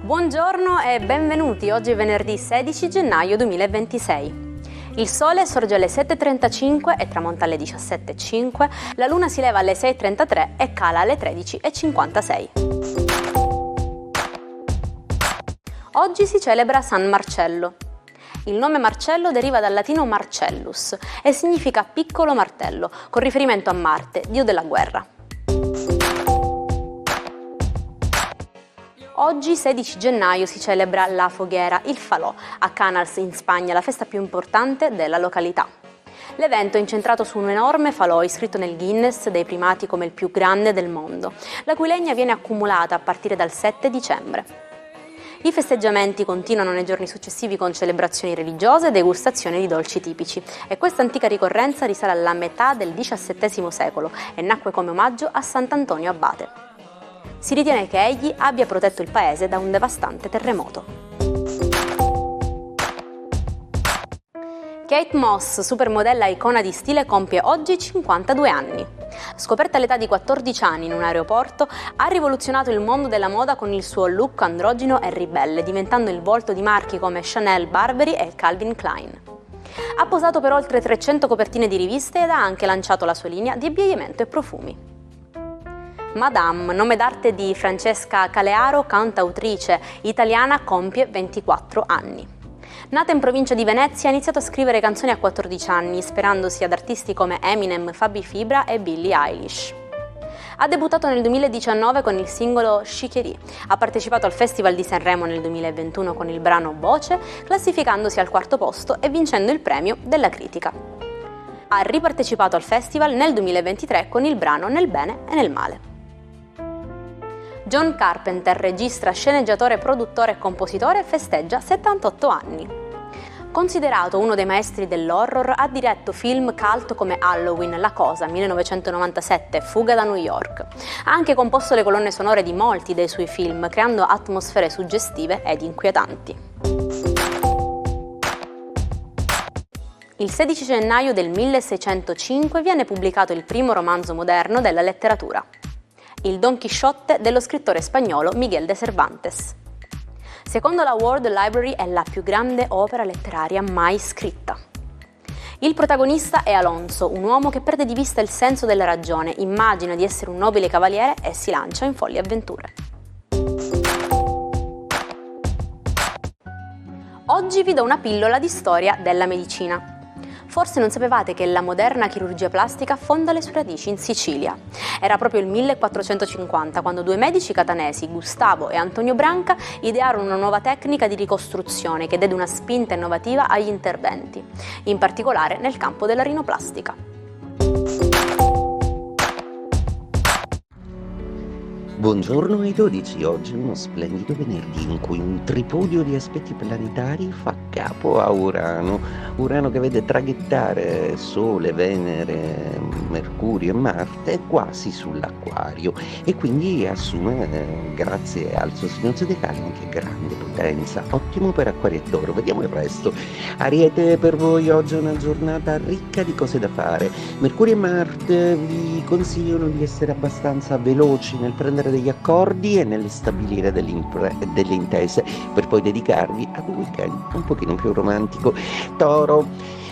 Buongiorno e benvenuti, oggi è venerdì 16 gennaio 2026. Il sole sorge alle 7.35 e tramonta alle 17.05, la luna si leva alle 6.33 e cala alle 13.56. Oggi si celebra San Marcello. Il nome Marcello deriva dal latino Marcellus e significa piccolo martello, con riferimento a Marte, dio della guerra. Oggi, 16 gennaio, si celebra la Foguera, il Falò, a Canals in Spagna, la festa più importante della località. L'evento è incentrato su un enorme falò iscritto nel Guinness dei primati come il più grande del mondo, la cui legna viene accumulata a partire dal 7 dicembre. I festeggiamenti continuano nei giorni successivi con celebrazioni religiose e degustazioni di dolci tipici, e questa antica ricorrenza risale alla metà del XVII secolo e nacque come omaggio a Sant'Antonio Abate. Si ritiene che egli abbia protetto il paese da un devastante terremoto. Kate Moss, supermodella icona di stile, compie oggi 52 anni. Scoperta all'età di 14 anni in un aeroporto, ha rivoluzionato il mondo della moda con il suo look androgino e ribelle, diventando il volto di marchi come Chanel, Burberry e Calvin Klein. Ha posato per oltre 300 copertine di riviste ed ha anche lanciato la sua linea di abbigliamento e profumi. Madame, nome d'arte di Francesca Calearo, cantautrice italiana, compie 24 anni. Nata in provincia di Venezia, ha iniziato a scrivere canzoni a 14 anni, ispirandosi ad artisti come Eminem, Fabi Fibra e Billie Eilish. Ha debuttato nel 2019 con il singolo Shikeri, ha partecipato al Festival di Sanremo nel 2021 con il brano Voce, classificandosi al 4° posto e vincendo il premio della critica. Ha ripartecipato al festival nel 2023 con il brano Nel bene e nel male. John Carpenter, regista, sceneggiatore, produttore e compositore, festeggia 78 anni. Considerato uno dei maestri dell'horror, ha diretto film cult come Halloween, La Cosa, 1997, Fuga da New York. Ha anche composto le colonne sonore di molti dei suoi film, creando atmosfere suggestive ed inquietanti. Il 16 gennaio del 1605 viene pubblicato il primo romanzo moderno della letteratura, il Don Chisciotte dello scrittore spagnolo Miguel de Cervantes. Secondo la World Library è la più grande opera letteraria mai scritta. Il protagonista è Alonso, un uomo che perde di vista il senso della ragione, immagina di essere un nobile cavaliere e si lancia in folli avventure. Oggi vi do una pillola di storia della medicina. Forse non sapevate che la moderna chirurgia plastica affonda le sue radici in Sicilia. Era proprio il 1450 quando due medici catanesi, Gustavo e Antonio Branca, idearono una nuova tecnica di ricostruzione che diede una spinta innovativa agli interventi, in particolare nel campo della rinoplastica. Buongiorno ai 12, oggi è uno splendido venerdì in cui un tripudio di aspetti planetari fa capo a Urano. Urano che vede traghettare Sole, Venere, Mercurio e Marte quasi sull'Acquario e quindi assume, grazie al suo segno zodiacale, anche grande potenza. Ottimo per Acquario e Toro. Vediamo il resto. Ariete, per voi oggi è una giornata ricca di cose da fare. Mercurio e Marte vi consigliano di essere abbastanza veloci nel prendere degli accordi e nel stabilire delle intese per poi dedicarvi ad un weekend un pochino più romantico. Toro,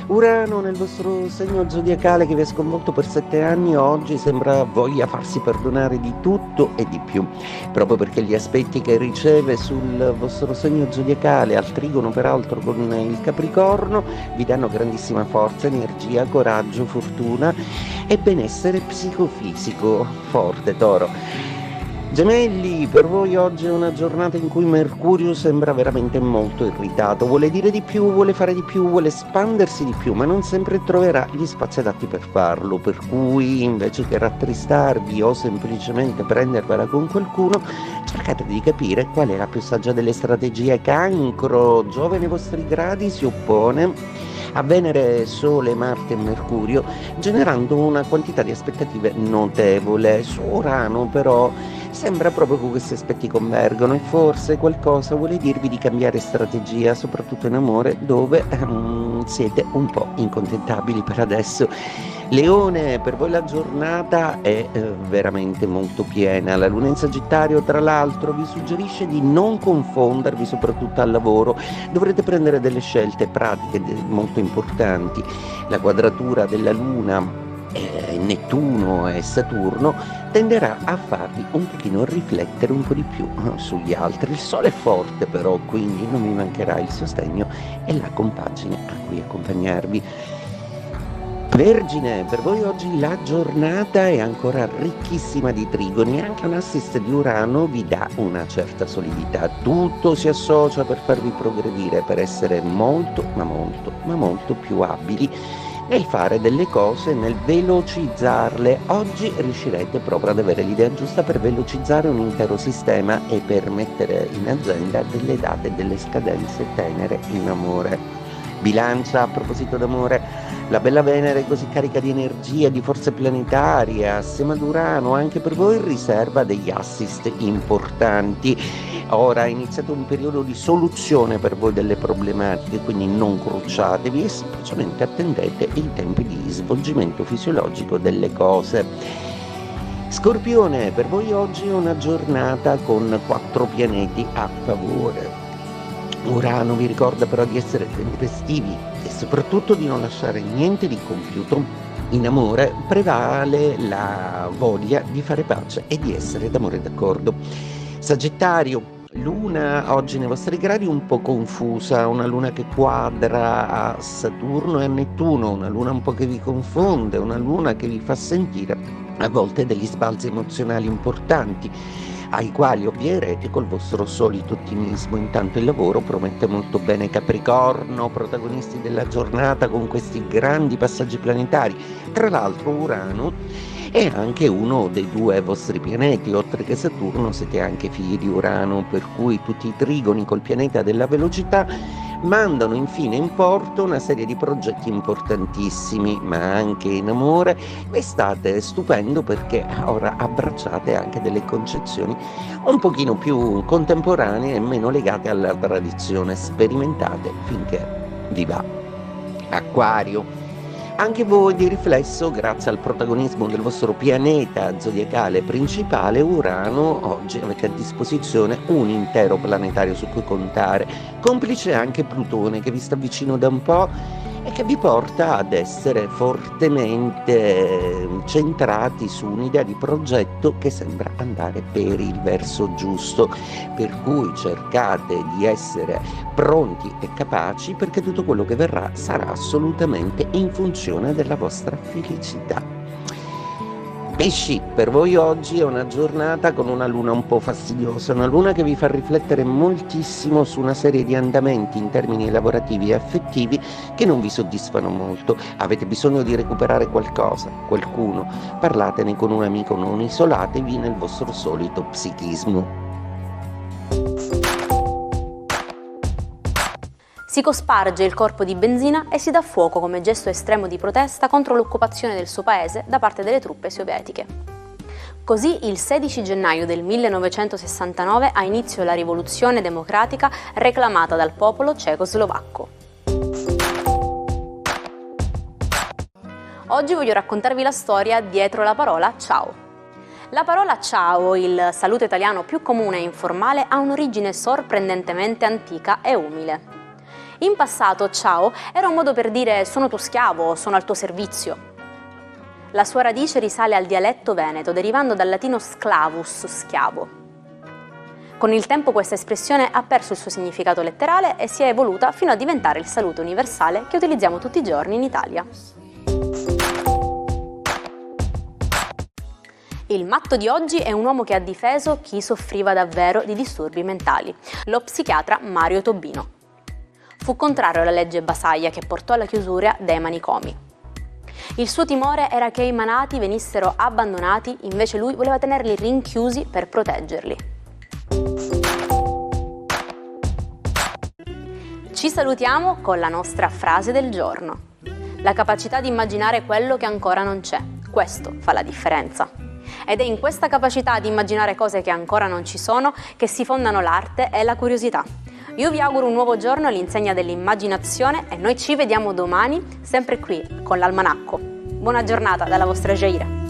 Urano nel vostro segno zodiacale che vi ha sconvolto per 7 anni oggi sembra voglia farsi perdonare di tutto e di più, proprio perché gli aspetti che riceve sul vostro segno zodiacale, al trigono peraltro con il Capricorno, vi danno grandissima forza, energia, coraggio, fortuna e benessere psicofisico forte. Toro. Gemelli, per voi oggi è una giornata in cui Mercurio sembra veramente molto irritato, vuole dire di più, vuole fare di più, vuole espandersi di più, ma non sempre troverà gli spazi adatti per farlo, per cui invece che rattristarvi o semplicemente prendervela con qualcuno, cercate di capire qual è la più saggia delle strategie. Cancro, Giove nei vostri gradi si oppone a Venere, Sole, Marte e Mercurio, generando una quantità di aspettative notevole. Su Urano però sembra proprio che questi aspetti convergono e forse qualcosa vuole dirvi di cambiare strategia, soprattutto in amore, dove siete un po' incontentabili per adesso. Leone, per voi la giornata è veramente molto piena. La luna in Sagittario, tra l'altro, vi suggerisce di non confondervi, soprattutto al lavoro. Dovrete prendere delle scelte pratiche molto importanti. La quadratura della luna, Nettuno e Saturno, tenderà a farvi un pochino riflettere un po' di più sugli altri. Il sole è forte però, quindi non vi mancherà il sostegno e la compagine a cui accompagnarvi. Vergine, per voi oggi la giornata è ancora ricchissima di trigoni, anche un assist di Urano vi dà una certa solidità, tutto si associa per farvi progredire, per essere molto, ma molto più abili nel fare delle cose, nel velocizzarle. Oggi riuscirete proprio ad avere l'idea giusta per velocizzare un intero sistema e per mettere in agenda delle date, delle scadenze tenere in amore. Bilancia, a proposito d'amore, la bella Venere così carica di energia, di forze planetarie, assieme ad Urano, anche per voi riserva degli assist importanti. Ora è iniziato un periodo di soluzione per voi delle problematiche, quindi non crucciatevi e semplicemente attendete i tempi di svolgimento fisiologico delle cose. Scorpione, per voi oggi è una giornata con 4 pianeti a favore. Urano vi ricorda però di essere tempestivi e soprattutto di non lasciare niente di compiuto. In amore prevale la voglia di fare pace e di essere d'amore d'accordo. Sagittario, luna oggi nei vostri gradi un po' confusa, una luna che quadra a Saturno e a Nettuno, una luna un po' che vi confonde, una luna che vi fa sentire a volte degli sbalzi emozionali importanti, ai quali ovvierete col vostro solito ottimismo. Intanto il lavoro promette molto bene. Capricorno, protagonisti della giornata con questi grandi passaggi planetari. Tra l'altro Urano è anche uno dei 2 vostri pianeti, oltre che Saturno siete anche figli di Urano, per cui tutti i trigoni col pianeta della velocità mandano infine in porto una serie di progetti importantissimi, ma anche in amore vi state stupendo perché ora abbracciate anche delle concezioni un pochino più contemporanee e meno legate alla tradizione. Sperimentate finché vi va. Acquario, anche voi di riflesso, grazie al protagonismo del vostro pianeta zodiacale principale Urano, oggi avete a disposizione un intero planetario su cui contare, complice anche Plutone che vi sta vicino da un po' e che vi porta ad essere fortemente centrati su un'idea di progetto che sembra andare per il verso giusto, per cui cercate di essere pronti e capaci perché tutto quello che verrà sarà assolutamente in funzione della vostra felicità. Pesci, per voi oggi è una giornata con una luna un po' fastidiosa, una luna che vi fa riflettere moltissimo su una serie di andamenti in termini lavorativi e affettivi che non vi soddisfano molto. Avete bisogno di recuperare qualcosa, qualcuno, parlatene con un amico, non isolatevi nel vostro solito psichismo. Si cosparge il corpo di benzina e si dà fuoco come gesto estremo di protesta contro l'occupazione del suo paese da parte delle truppe sovietiche. Così il 16 gennaio del 1969 ha inizio la rivoluzione democratica reclamata dal popolo cecoslovacco. Oggi voglio raccontarvi la storia dietro la parola ciao. La parola ciao, il saluto italiano più comune e informale, ha un'origine sorprendentemente antica e umile. In passato ciao era un modo per dire sono tuo schiavo, sono al tuo servizio. La sua radice risale al dialetto veneto, derivando dal latino sclavus, schiavo. Con il tempo questa espressione ha perso il suo significato letterale e si è evoluta fino a diventare il saluto universale che utilizziamo tutti i giorni in Italia. Il matto di oggi è un uomo che ha difeso chi soffriva davvero di disturbi mentali, lo psichiatra Mario Tobino. Fu contrario alla legge Basaglia che portò alla chiusura dei manicomi. Il suo timore era che i malati venissero abbandonati, invece lui voleva tenerli rinchiusi per proteggerli. Ci salutiamo con la nostra frase del giorno. La capacità di immaginare quello che ancora non c'è, questo fa la differenza. Ed è in questa capacità di immaginare cose che ancora non ci sono che si fondano l'arte e la curiosità. Io vi auguro un nuovo giorno all'insegna dell'immaginazione e noi ci vediamo domani, sempre qui, con l'Almanacco. Buona giornata dalla vostra Jaira.